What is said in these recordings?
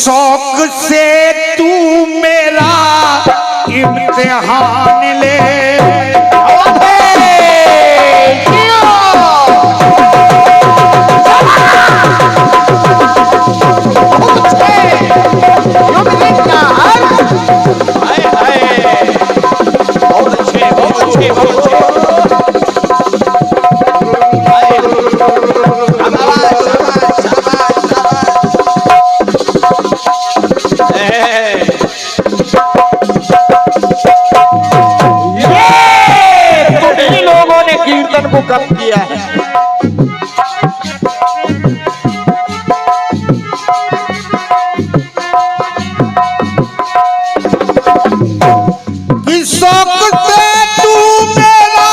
शौक से तू मेरा इम्तिहान ले। कीर्तन को कम किया है। शौक से तू मेरा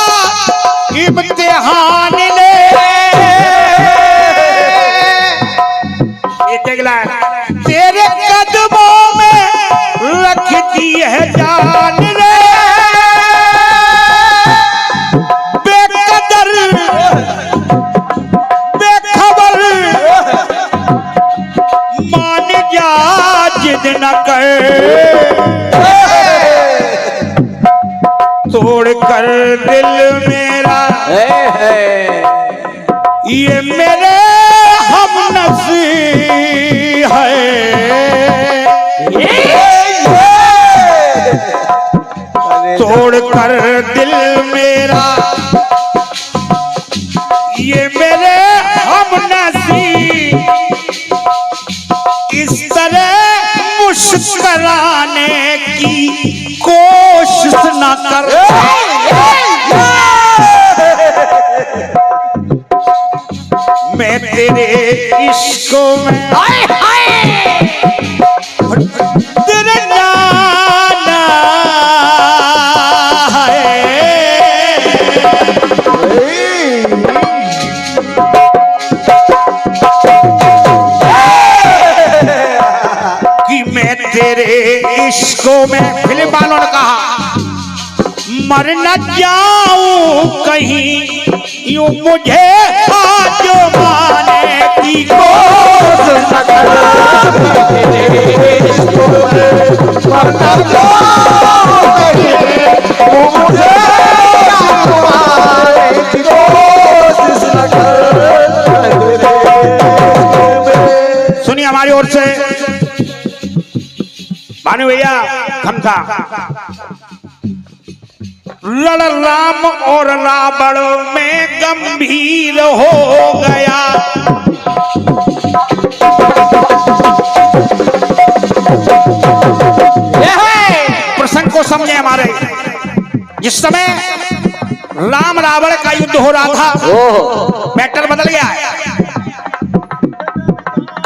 इम्तिहान ले। तेरे कदमों में रख दी है जान रे। बेकदर बेखबर मान जा जिद न कर। तोड़ कर दिल मेरा ये मेरे हमनसी है। तोड़ कर दिल मेरा ये मेरे हमनसी। इस तरह मुस्कुराने की कोशिश न कर। मैं तेरे इश्क में तेरे जाना कि मैं तेरे इश्क में। फिल्म वालों ने कहा मर न जाऊं कहीं यूं मुझे आज माने की कोशिश न कर। मर न जाऊं कहीं यूं मुझे आज माने की कोशिश न कर। सुनिए हमारी ओर से भानु भैया खमसा। लड़ राम और रावण में गंभीर हो गया। प्रसंग को समझे हमारे। जिस समय राम रावण का युद्ध हो रहा था मैटर बदल गया है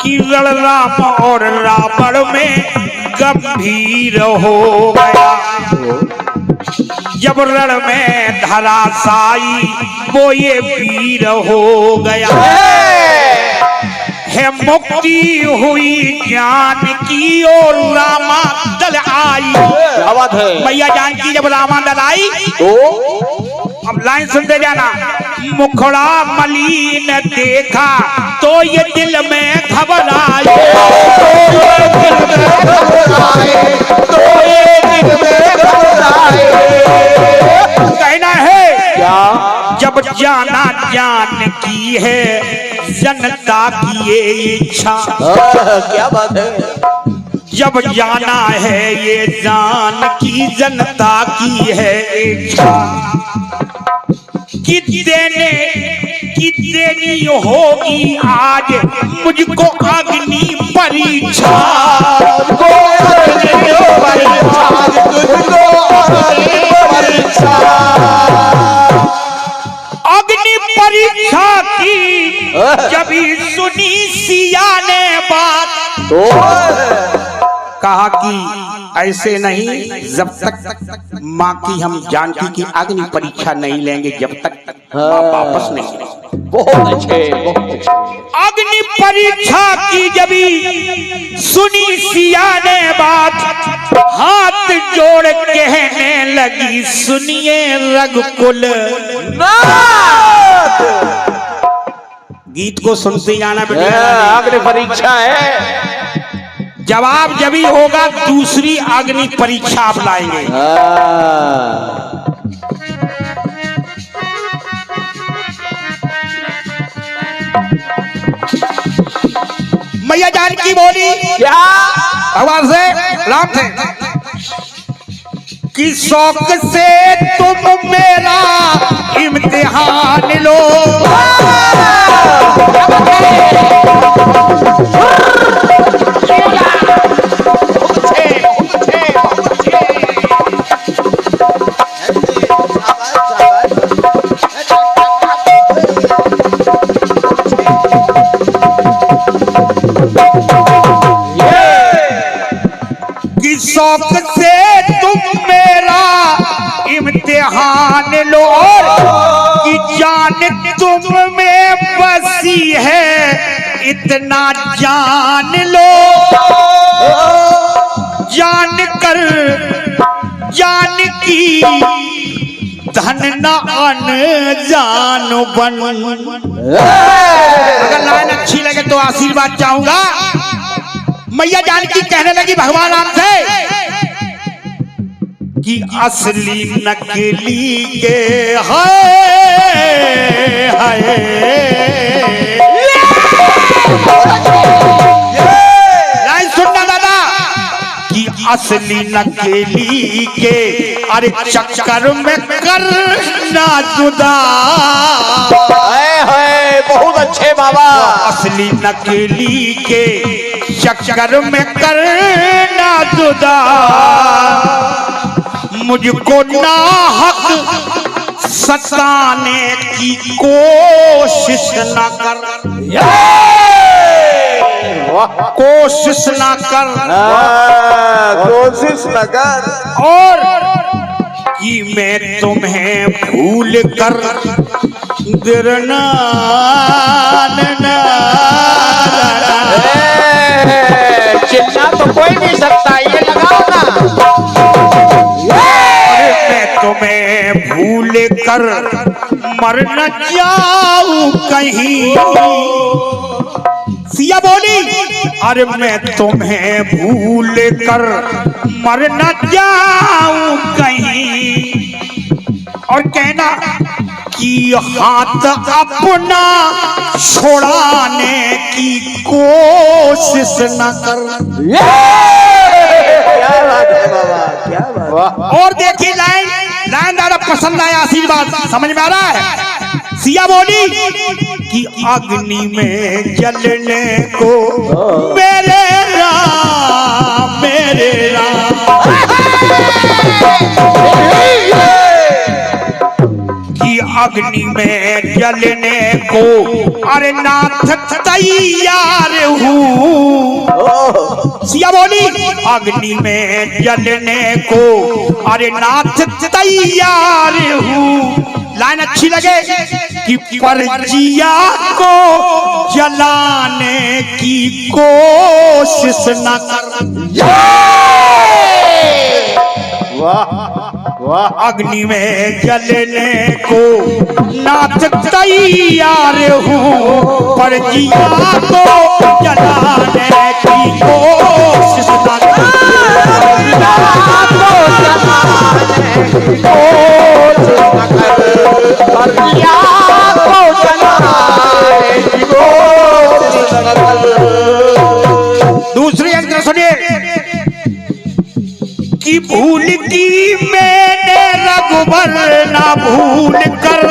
कि लड़ राम और रावण में गंभीर हो गया। जब रण में धराशायी वो ये वीर हो गया है। मुक्ति हुई जान की और रामा दल आई। मैया जानकी जब रामा दल आई तो अब लाइन सुनते जाना। मुखड़ा मलिन देखा तो ये दिल में घबराए। कहना है क्या जब जाना जान की है जनता की ये इच्छा। क्या बात है। जब जाना है ये जान की जनता की है इच्छा। कि देनी होगी आज मुझको अग्नि परीक्षा। अग्नि परीक्षा की जब सुनी सिया ने बात कहा कि ऐसे नहीं जब तक माँ की हम जानकी की अग्नि परीक्षा नहीं लेंगे जब तक माँ वापस नहीं। बहुत अच्छे बहुत अच्छे। अग्नि परीक्षा की जब सुनी सिया ने बात हाथ जोड़ कहने लगी सुनिए रघुकुल नाथ। गीत को सुनते जाना बेटा। अग्नि परीक्षा है। जवाब जब ही होगा दूसरी अग्नि परीक्षा आप लाएंगे। मैया जानकी बोली क्या भगवान से राम से कि शौक से तुम मेरा इम्तिहान लो। कि शौक से तुम मेरा इम्तिहान लो कि जान तुम में बसी है इतना जान लो। जान कर जान की धन न अनजान बन। अगर लाइन अच्छी लगे तो आशीर्वाद चाहूंगा। मैया जानकी कहने लगी भगवान राम से कि असली नकली के हाय लाइन सुनना दादा कि असली नकली के अरे चक्कर में करना जुदा। बहुत अच्छे बाबा। असली नकली के चक्कर में करना जुदा। मुझको नाहक सताने की कोशिश न कर। कोशिश न कर कोशिश न कर। और कि मैं तुम्हें भूल कर गिरना चिल्ला तो कोई भी सकता, ये लगाओ ना। मैं तुम्हें भूल कर मर न जाऊं कहीं। सिया बोली अरे मैं तुम्हें भूल कर मर न जाऊं कहीं। और कहना कि हाथ अपना छोड़ाने की कोशिश न कर। क्या बात है बाबा, क्या बात। और देखिए लाइन लाइन दादा पसंद आया, आशीर्वाद समझ में आ रहा है। सिया बोली कि अग्नि में जलने को मेरे राम कि अग्नि में जलने को अरे नाथ तैयार हूँ। सिया बोली अग्नि में जलने को अरे नाथ तैयार हूँ। लाइन अच्छी लगे कि परजिया को जलाने की कोशिश न कर। अग्नि में जलने को नाथ तैयार हूँ। परजिया को जलाने की कोशिश न कर। दूसरी अंतर सुनिए कि भूल की मैंने रघुबर ना भूल कर।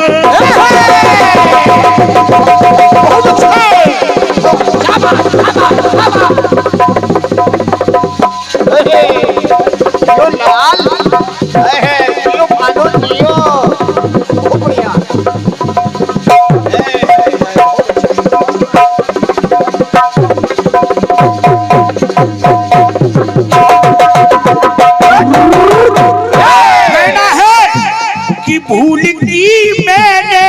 भूल की मैंने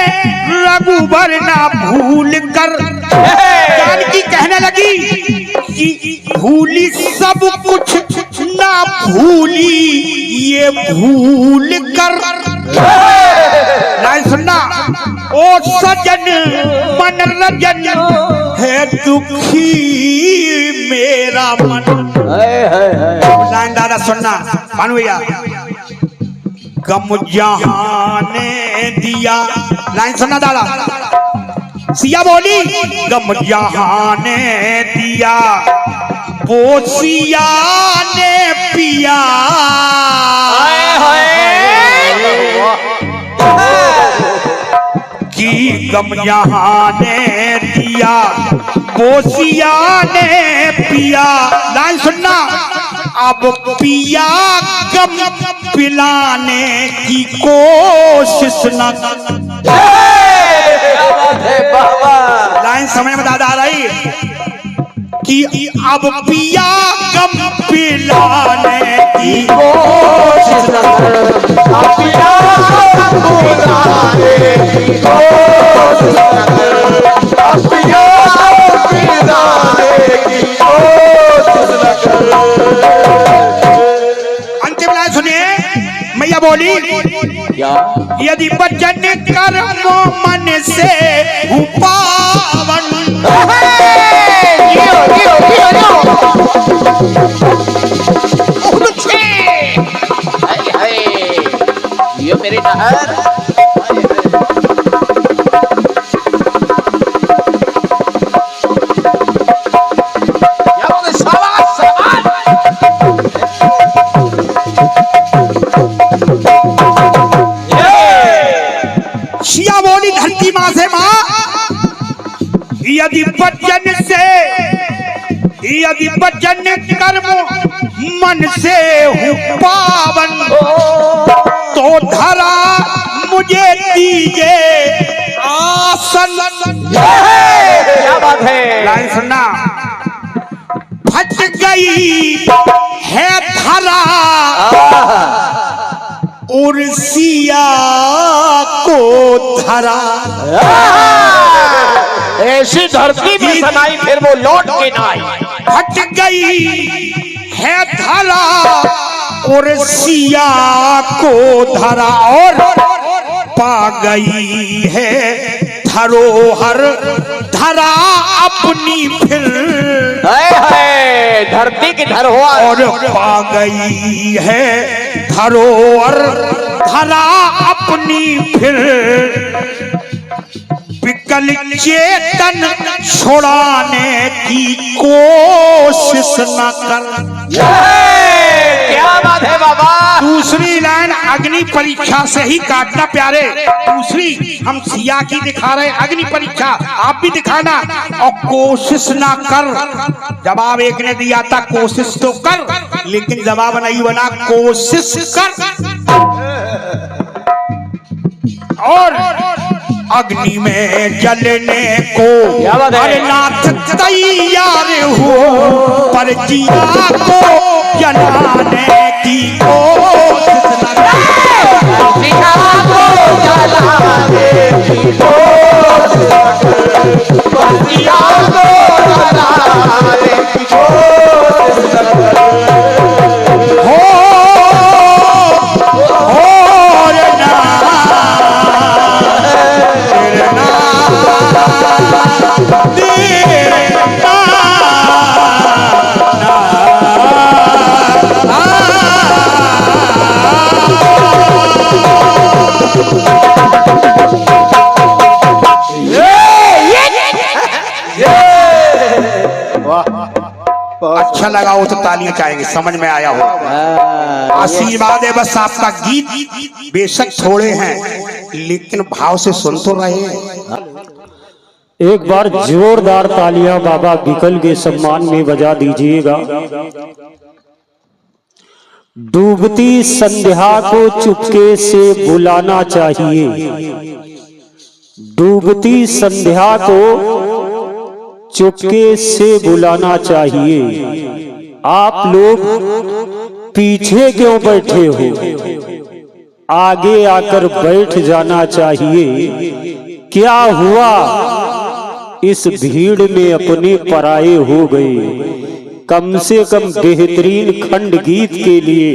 रघुबर ना भूल कर। जानकी कहने लगी कि भूली सब कुछ ना भूली ये भूल कर। नहीं सुनना ओ सजन मन रजन है दुखी मेरा मन। लाइन दादा सुनना भानु भैया। गम जहां ने दिया, लाइन सुनना दादा। सिया बोली गम जहां ने दिया, वो सिया ने पिया। कि गम जहां ने दिया, वो सिया ने पिया। लाइन सुनना, अब पिया गम पिलाने की कोशिश न। लाइन समझ में दादा आ रही कि अब पिया गम पिलाने की कोशिश न। अब पिया गम पिलाने की कोशिश न। अब पिया पिलाने की कोशिश न। अंतिम लाइन सुनिए, मैया बोली यदि बचन कर्मो मन से हूँ पावन। ये मेरी नहर। शिया बोली धरती माँ से माँ, यदि वचन से, यदि वचन कर्म मन से हूँ पावन, तो धरा मुझे दीजिए आसन। क्या बात है? लाइन सुनना, फट गई है धरा और सिया को धरा। ऐसी धरती में सनाई फिर वो लौट के ना आई। हट गई है धरा और सिया को धरा, और पा गई है धरोहर धरा अपनी फिर। धरती की धरोहर, और पा गई है धरोहर धरा अपनी फिर। विकल चेतन छुड़ाने की कोशिश न कर। क्या बात है बाबा। दूसरी लाइन अग्नि परीक्षा से ही काटना प्यारे। दूसरी हम सिया की दिखा रहे, अग्नि परीक्षा आप भी दिखाना। और कोशिश ना कर, जवाब एक ने दिया था कोशिश तो कर, लेकिन जवाब नहीं बना कोशिश कर। और अग्नि में जलने को अरे नाथ तैयार हो, पर जिया को जलाने की कोशिश न कर। जिया को जलाने की कोशिश न कर, पर जिया को जलाने की कोशिश न कर। अच्छा लगा हो तो तालियां चाहेंगे, समझ में आया हो। आशीर्वाद है बस आपका। गीत बेशक थोड़े हैं लेकिन भाव से सुन तो रहे हैं। एक बार जोरदार तालियां बाबा बिकल के सम्मान में बजा दीजिएगा। डूबती संध्या को चुपके से बुलाना चाहिए, डूबती संध्या को चुपके से बुलाना चाहिए। आप लोग पीछे क्यों बैठे हो, आगे आकर बैठ जाना चाहिए। क्या हुआ, इस भीड़ में अपने पराये हो गए। कम से कम बेहतरीन खंड गीत के लिए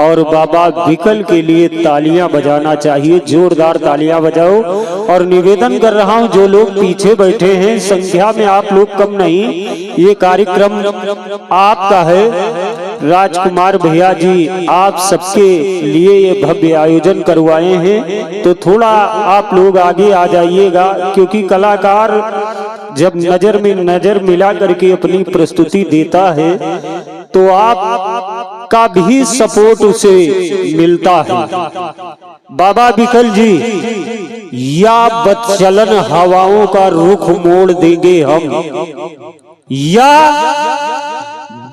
और बाबा विकल के लिए तालियां बजाना चाहिए। जोरदार तालियां बजाओ। और निवेदन कर रहा हूं, जो लोग पीछे बैठे हैं, संख्या में आप लोग कम नहीं, ये कार्यक्रम आपका है। राजकुमार भैया जी आप सबके लिए ये भव्य आयोजन करवाए हैं, तो थोड़ा आप लोग आगे आ जाइएगा, क्योंकि कलाकार जब नजर में नजर मिला करके अपनी प्रस्तुति देता है तो आप का भी सपोर्ट उसे मिलता है। बाबा विकल जी, या बदचलन हवाओं का रुख मोड़ देंगे हम, या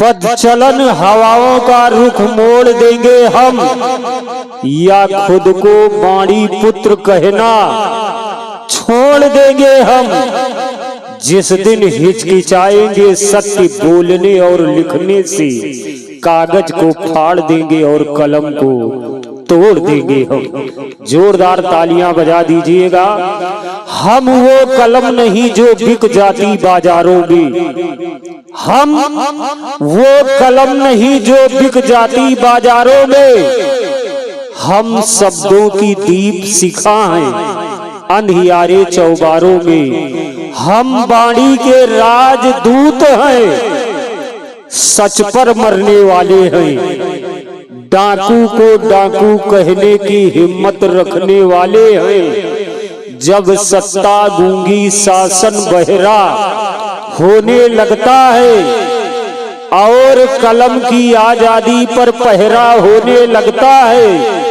बदचलन हवाओं का रुख मोड़ देंगे हम, या खुद को बाणी पुत्र कहना छोड़ देंगे हम। जिस दिन हिचकिचाएंगे सत्य बोलने और लिखने से, कागज को फाड़ देंगे और कलम को तोड़ देंगे हम। जोरदार तालियां बजा दीजिएगा। हम वो कलम नहीं जो बिक जाती बाजारों में, हम वो कलम नहीं जो बिक जाती बाजारों में, हम शब्दों की दीप शिखा हैं अंधियारे चौबारों में, हम वाणी के राजदूत हैं, सच पर मरने वाले हैं, डाकू को डाकू कहने की हिम्मत रखने वाले हैं। जब सत्ता गूंगी शासन बहरा होने लगता है और कलम की आजादी पर पहरा होने लगता है,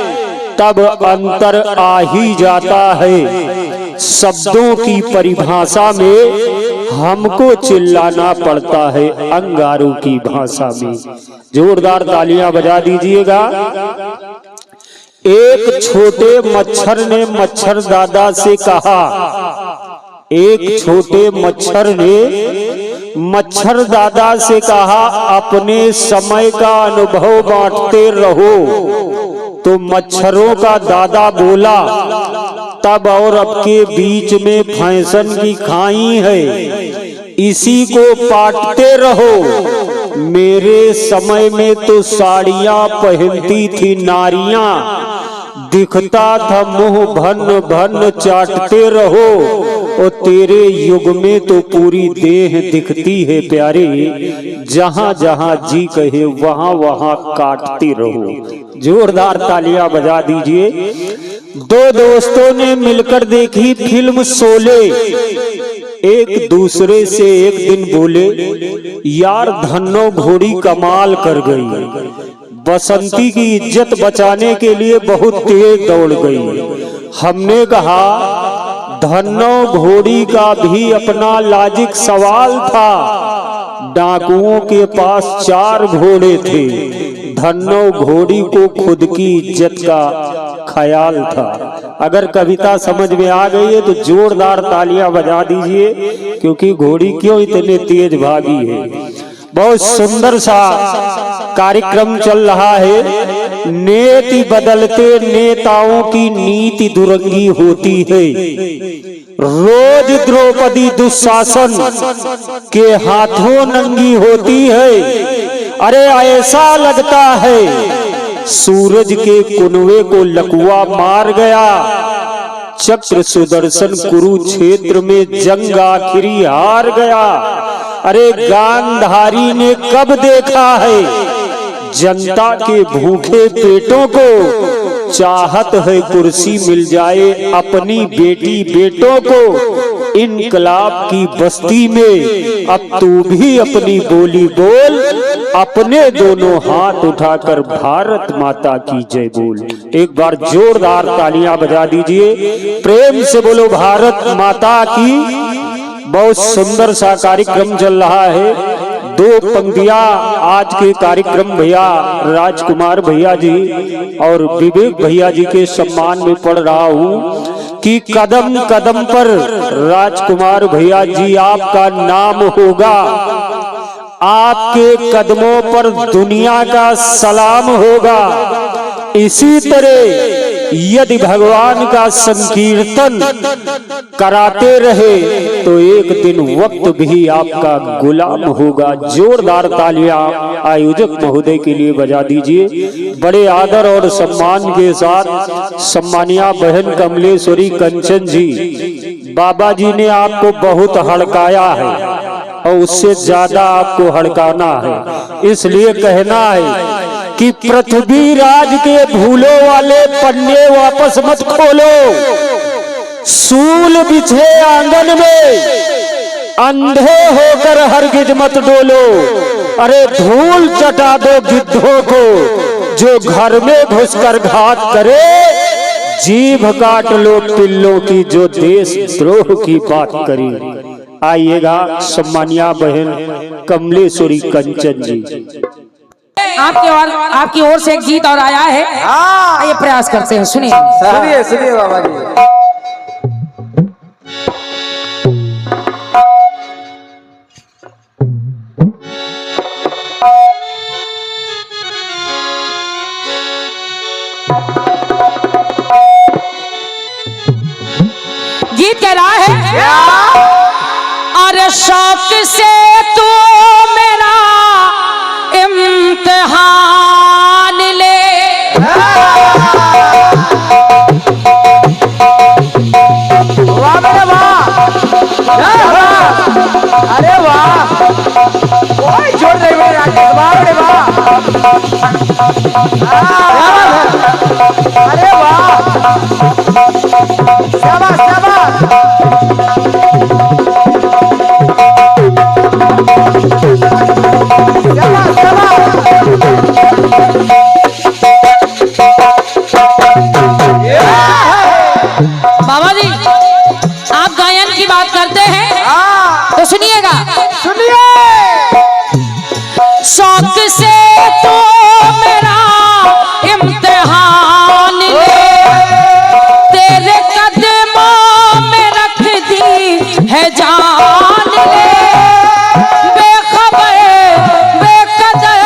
तब अंतर आ ही जाता है। शब्दों की परिभाषा में हमको चिल्लाना पड़ता है अंगारों की भाषा में। जोरदार तालियां बजा दीजिएगा। एक छोटे मच्छर ने मच्छर दादा से कहा, एक छोटे मच्छर ने मच्छर दादा से कहा, अपने समय का अनुभव बांटते रहो। तो मच्छरों का दादा बोला, तब और अब के बीच में फैशन की खाई है, इसी को पाटते रहो। मेरे समय में तो साड़ियां पहनती थी नारियां, दिखता था मुंह भन भन चाटते रहो। और तेरे युग में तो पूरी देह दिखती है प्यारे, जहां जहां जी कहे वहां वहां काटते रहो। जोरदार तालियां बजा दीजिए। दो दोस्तों ने मिलकर देखी फिल्म शोले, एक दूसरे से एक दिन बोले, यार धन्नो घोड़ी कमाल कर गई, बसंती की इज्जत बचाने के लिए बहुत तेज दौड़ गई। हमने कहा धन्नो घोड़ी का भी अपना लॉजिक सवाल था, डाकुओं के पास 4 घोड़े थे, धन्नो घोड़ी को खुद की इज्जत का ख्याल था। अगर कविता समझ में आ गई है तो जोरदार तालियां बजा दीजिए, क्योंकि घोड़ी क्यों इतने तेज भागी है। बहुत सुंदर सा कार्यक्रम चल रहा है। नीति बदलते नेताओं की नीति दुरंगी होती है। रोज द्रौपदी दुशासन के हाथों नंगी होती है। अरे ऐसा लगता है सूरज के कुनवे को लकुआ मार गया। चक्र सुदर्शन कुरुक्षेत्र में जंग आखिरी हार गया। अरे गांधारी ने कब देखा है जनता के भूखे पेटों को, चाहत है कुर्सी मिल जाए अपनी बेटी बेटों को। इनकलाब की बस्ती में अब तू भी अपनी बोली बोल, अपने दोनों हाथ उठाकर भारत माता की जय बोल। एक बार जोरदार तालियां बजा दीजिए, प्रेम से बोलो भारत माता की। बहुत सुंदर सा कार्यक्रम चल रहा है। 2 पंक्तियां आज के कार्यक्रम भैया राजकुमार भैया जी और विवेक भैया जी के सम्मान में पढ़ रहा हूँ कि कदम कदम पर राजकुमार भैया जी आपका नाम होगा, आपके कदमों पर दुनिया का सलाम होगा। इसी तरह यदि भगवान का संकीर्तन कराते रहे तो एक दिन वक्त भी आपका गुलाम होगा। जोरदार तालियां आयोजक महोदय के लिए बजा दीजिए। बड़े आदर और सम्मान के साथ सम्मानिया बहन कमलेश्वरी कंचन जी, बाबा जी ने आपको बहुत हड़काया है और उससे ज्यादा आपको हड़काना है। इसलिए कहना है कि पृथ्वी राज के भूलों वाले पन्ने वापस मत खोलो। सूल बिछे आंगन में अंधे होकर हरगिज मत डोलो। अरे धूल चटा दो गिद्धों को जो घर में घुसकर घात करे। जीभ काट लो पिल्लों की जो देश द्रोह की बात करी। आइएगा सम्मानिया बहन कमलेश्वरी कंचन जी। आपकी ओर से एक गीत और आया है, ये प्रयास करते हैं, सुनिए। सुनिए सुनिए बाबा जी। गीत कह रहा है, अरे शौक से तू मेरा इम्तिहान ले। वाह मेरे वाह, अरे वाह, कोई छोड़ नहीं मेरे राकेश, वाह मेरे वाह, अरे वाह, शाबाश शाबाश। बाबा जी, आप गायन की बात करते हैं तो सुनिएगा। सुनिए। शौक से तो मेरा इम्तिहान ले, तेरे कदमों में रख दी है जान ले। बेखबर बेकदर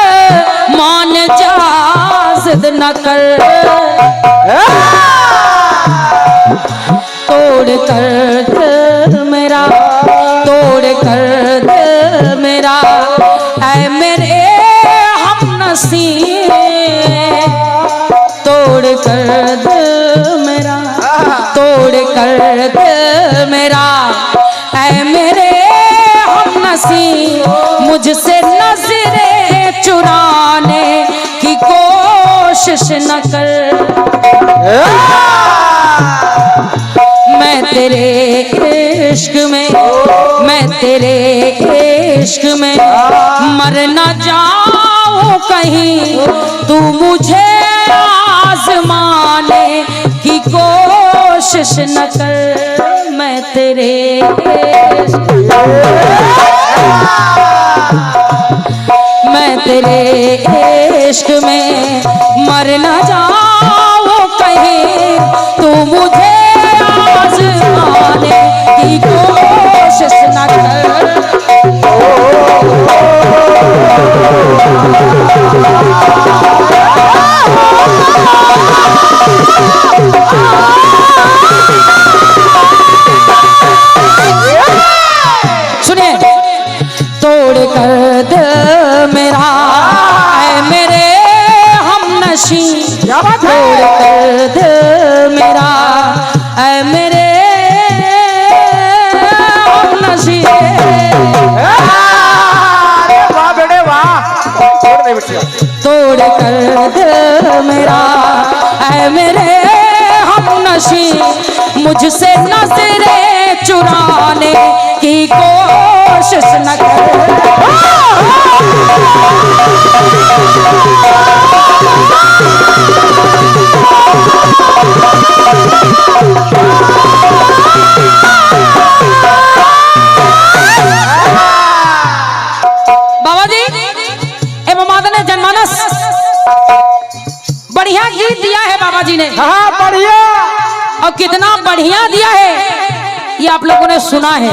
मान जा, जिद न कर, तोड़ कर दिल मेरा, तोड़ कर दिल मेरा, ऐ मेरे हमनसीब, तोड़ कर दिल मेरा, तोड़ कर दिल मेरा, ऐ मेरे हमनसीब। मुझसे नजरें चुराने की कोशिश न कर। मैं तेरे इश्क में, मैं तेरे इश्क में मर न जाऊं कहीं, तू मुझे आजमाने की कोशिश न कर। मैं तेरे मैं तेरे इश्क में मर न जाऊं कहीं, तू मुझे आजमाने की कोशिश न कर। सुनिए। तोड़ कर दिल मेरा, ऐ मेरे हमनशी, तोड़ कर दिल मेरा, ऐ मेरे हमनशी। वाह बेटे वाह, तोड़ कर दिल मेरा, ऐ मेरे हमनशी, मुझसे नजरें चुराने की कोशिश न कर। बाबा जी, एवं मादने जनमानस बढ़िया गीत दिया है बाबा जी ने। हाँ बढ़िया, और कितना बढ़िया दिया है ये आप लोगों ने सुना है।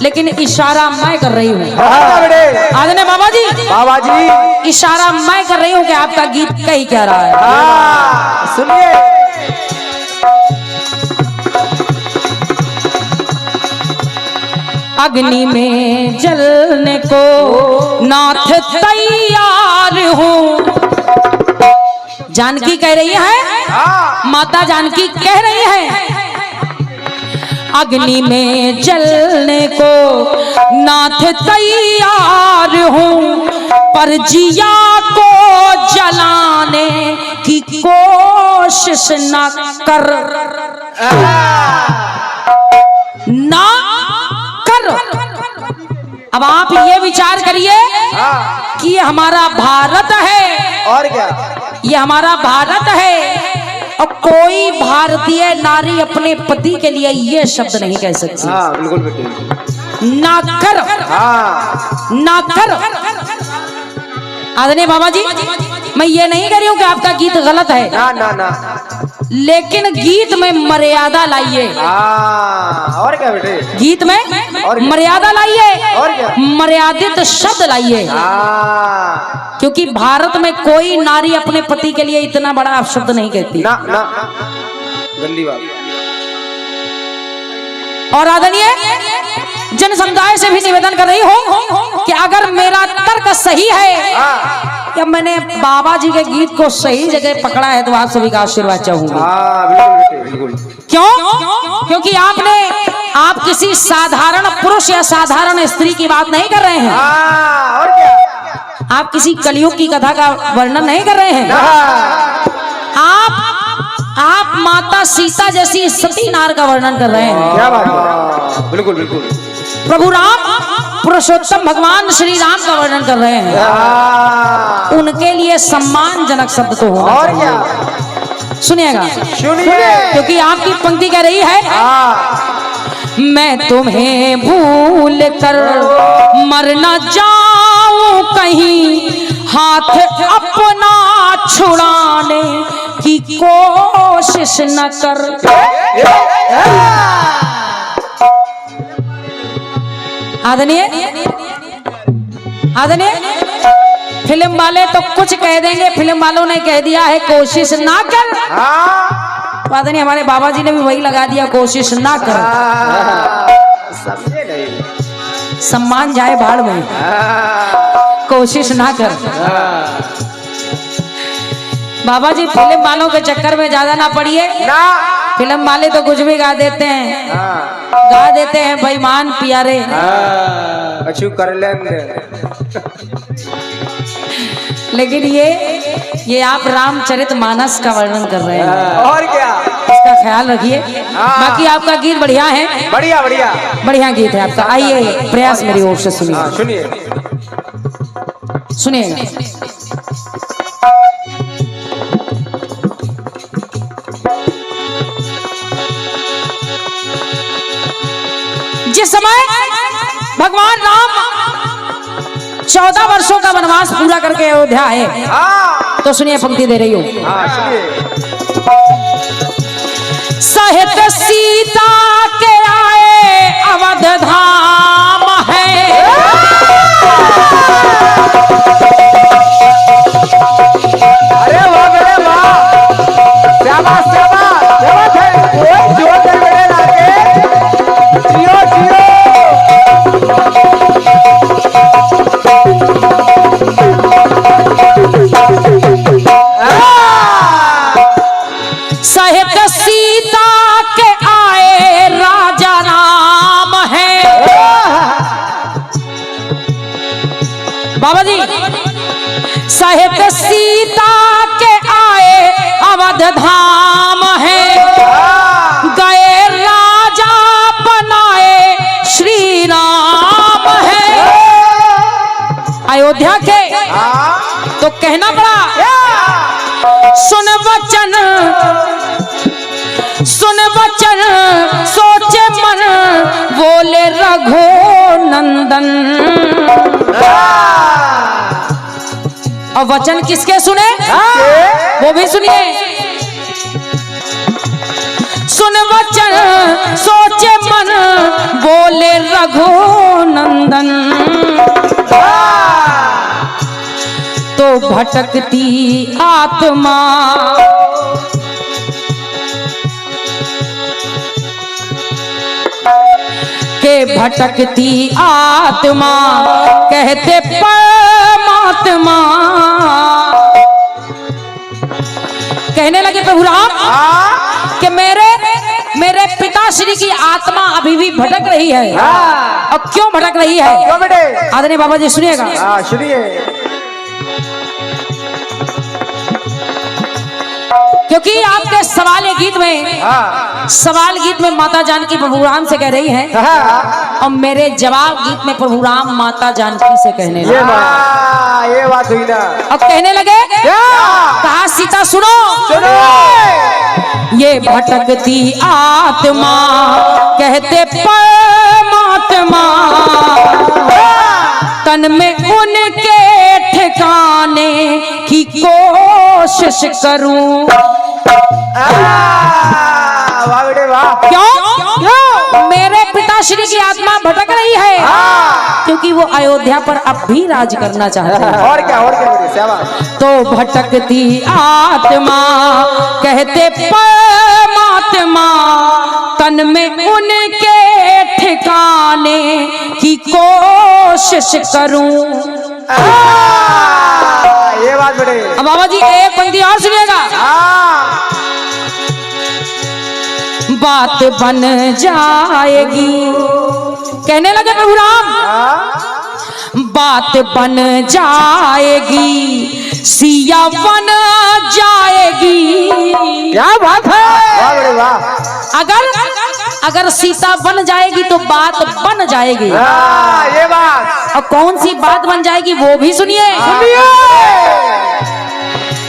लेकिन इशारा मैं कर रही हूँ। हाँ बेटे आदरणीय बाबा जी, बाबा जी इशारा मैं कर रही हूँ कि आपका गीत कही क्या रहा है। हाँ सुनिए। अग्नि में जलने को नाथ तैयार हूँ। जानकी कह रही है, माता जानकी कह रही है, अग्नि में जलने को नाथ तैयार हूँ, पर जिया को जलाने की कोशिश न कर, ना कर। अब आप ये विचार करिए कि ये हमारा भारत है, और क्या, ये हमारा भारत है, और कोई भारतीय नारी अपने पति के लिए ये शब्द नहीं कह सकती। हाँ बिल्कुल बेटे, ना कर, हाँ ना कर। आदरणीय बाबा जी, मैं ये नहीं कह रही हूँ कि आपका गीत गलत है, ना ना ना, लेकिन गीत में मर्यादा लाइए। हाँ और क्या बेटे, गीत में और क्या? मर्यादा लाइए, और क्या? मर्यादित शब्द लाइए, हाँ क्योंकि भारत में कोई नारी अपने पति के लिए इतना बड़ा अपशब्द नहीं कहती। ना ना, गंदी बात। और आदरणीय जन समुदाय से भी निवेदन कर रही हूँ कि अगर मेरा तर्क सही है, हाँ कि मैंने बाबा जी के गीत को सही जगह पकड़ा है, तो आप सभी का आशीर्वाद चाहूंगी। हाँ बिल्कुल बेटे बिल्कुल। क्यों? क्योंकि आप किसी साधारण पुरुष या साधारण स्त्री की बात नहीं कर रहे हैं, हाँ और क्या, आप किसी कलयुग की कथा का वर्णन नहीं कर रहे हैं, आप माता सीता जैसी सती नार का वर्णन कर रहे हैं। क्या बात है, बिल्कुल बिल्कुल। प्रभु राम पुरुषोत्तम भगवान श्री राम का वर्णन कर रहे हैं, हाँ उनके लिए सम्मानजनक शब्द तो होना और चाहिए। क्या, सुनिएगा, सुनिए, क्योंकि आपकी पंक्ति कह रही है, हाँ मैं तुम्हें भूल कर मर न जाऊं कहीं, हाथ अपना छुड़ाने की कोशिश न कर। आदरणीय फिल्म वाले तो कुछ कह देंगे, फिल्म वालों ने कह दिया है कोशिश ना कर, हाँ आदरणीय हमारे बाबा जी ने भी वही लगा दिया, कोशिश ना कर। समझे नहीं, सम्मान जाए भाड़ में, कोशिश ना कर। बाबा जी फिल्म वालों के चक्कर में ज्यादा ना पड़िए, ना फिल्म वाले तो कुछ भी गा देते हैं, गा देते हैं बेईमान प्यारे। अच्छी कर लेंगे, लेकिन ये आप रामचरितमानस का वर्णन कर रहे हैं, और क्या, इसका ख्याल रखिए। बाकी आपका गीत बढ़िया है, बढ़िया बढ़िया, बढ़िया गीत है आपका। आइए प्रयास मेरी ओर से सुनिए, हाँ सुनिए। सुनिएगा। जिस समय भगवान राम 14 वर्षों का वनवास पूरा करके अयोध्या आए, हाँ तो सुनिए पंक्ति दे रही हूँ। हाँ सुनिए। सहित सीता के आए अवध धाम है, अरे वाह मेरे वाह, शाबाश शाबाश शाबाश है, ओए जोर से मेरे लाके, जियो जियो। सहित सीता के आए राजा राम है। बाबा जी, सहित सीता के आए अवध धाम है, गए राजा बनाए श्री राम है। अयोध्या के तो कहना पड़ा, सुन वचन सोचे मन, बोले रघु नंदन। और वचन किसके सुने, वो भी सुनिए। सुन वचन सोचे मन, बोले रघु भटकती आत्मा के भटकती आत्मा कहते परमात्मा। कहने लगे प्रभु राम कि मेरे पिताश्री की आत्मा अभी भी भटक रही है। अब क्यों भटक रही है? क्यों बेटे? आदरणीय बाबा जी सुनिएगा। सुनिए। क्योंकि आपके सवाल गीत में माता जानकी प्रभु राम से कह रही है और मेरे जवाब गीत में प्रभु राम माता जानकी से कहने लगे। ये बात हुई ना। अब कहने लगे कहा सीता सुनो, ये भटकती आत्मा कहते परमात्मा, तन में उनके ठिकाने की कोशिश करूं। वाह बेटे वाह। क्यों? मेरे पिताश्री की आत्मा भटक रही है क्योंकि वो अयोध्या पर अब भी राज करना चाहते हैं। और क्या बेटे, शाबाश। तो भटकती आत्मा कहते परमात्मा, तन में उनके ठिकाने की कोशिश करूं। ये बात बेटे। अब बाबा जी एक पंक्ति और सुनिएगा। बात बन जाएगी, कहने लगे प्रभु राम, बात बन जाएगी, सिया बन जाएगी। क्या बात है? वाह बेटे वाह। अगर सीता बन जाएगी तो बात बन जाएगी। ये बात। और कौन सी बात बन जाएगी वो भी सुनिए।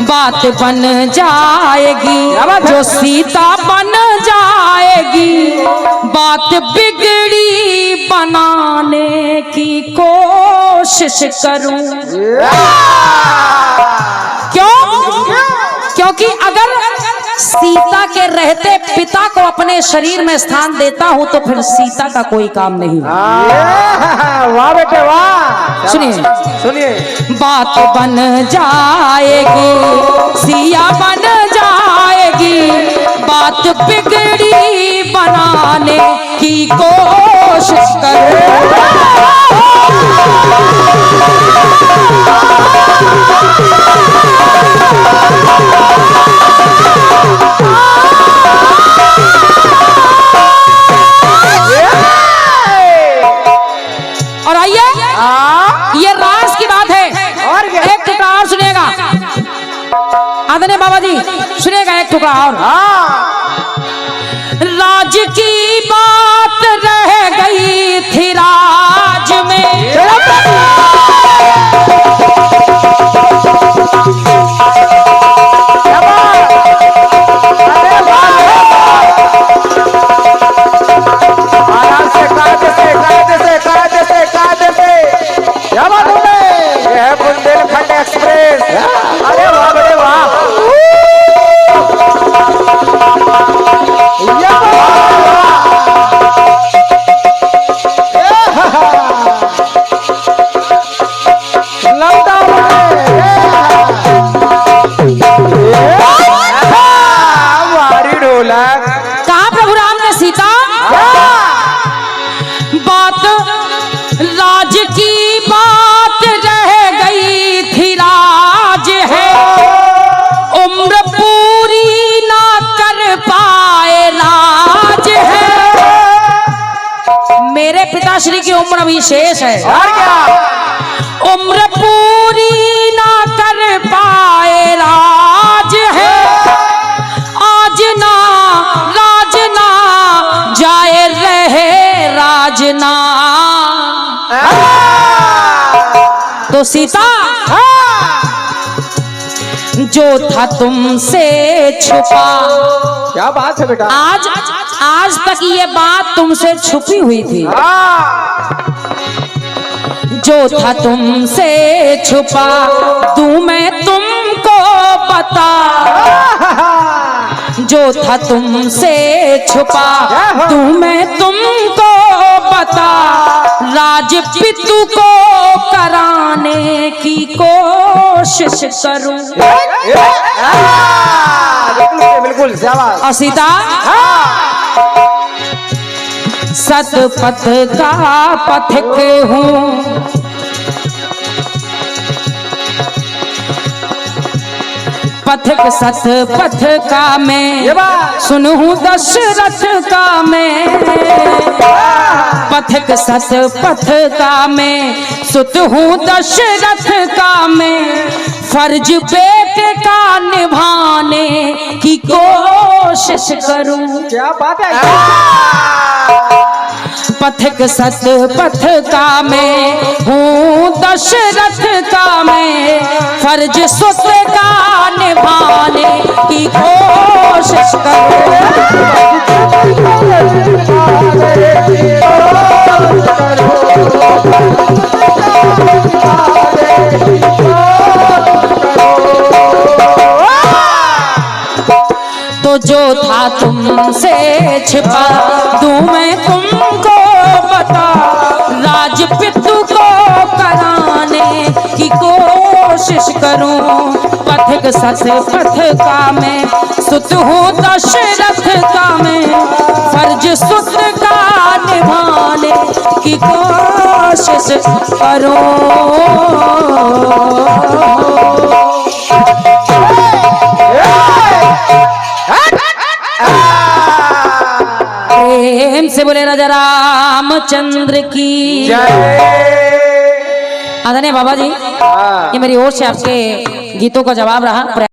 बात बन जाएगी जो सीता बन जाएगी, बात बिगड़ी बनाने की कोशिश करूं। क्योंकि अगर सीता के रहते पिता को अपने शरीर में स्थान देता हूं तो फिर सीता का कोई काम नहीं। वाह बेटे वाह। सुनिए। बात बन जाएगी, सिया बन जाएगी, बात बिगड़ी बनाने की कोशिश करो। और आइए, ये राज की बात है। और एक टुकड़ा और सुनिएगा आदरणीय बाबा जी, सुनिएगा एक टुकड़ा और। राज की बात रह गई थी राज में, बुंदेलखंड एक्सप्रेस। अरे वाह बड़े वाह। ढोलक कहा प्रभु राम ने सीता, बात राज की बात रह गई थी राज है, उम्र पूरी ना कर पाए राज है। मेरे पिताश्री की उम्र अभी शेष है, और क्या? उम्र पूरी ना कर पाए राज है, आज ना राज ना जाए रहे राजना। तो सीता जो था तुमसे छुपा, क्या बात है बेटा। आज तक ये बात तुमसे छुपी हुई थी, जो था तुमसे छुपा दूं मैं तुमको बता, जो था तुमसे छुपा दूं मैं तुमको बता, राजपितु को कराने की कोशिश करूं। बिल्कुल शाबाश। और सीता सतपथ का पथिक हूँ, पथिक सतपथ का मैं सुनूं दशरथ का मैं, पथिक सतपथ का मैं सुत हूँ दशरथ का मैं, फर्ज बेटे का निभाने की कोशिश करूं। क्या बात है। पथिक सतपथ का मैं हूँ दशरथ का मैं, फर्ज सुत का निभाने की कोशिश तो जो था तुमसे छिपा दूं मैं तुमको बता, राजपितु को कराने की कोशिश करूं। पथिक सतपथ का मैं सुत हूँ दशरथ का मैं, फर्ज सुत का निभाने की कोशिश करूं। प्रेम से बोले राजा रामचंद्र की जय। आदरणीय बाबा जी, ये मेरी ओर से आपके गीतों का जवाब रहा।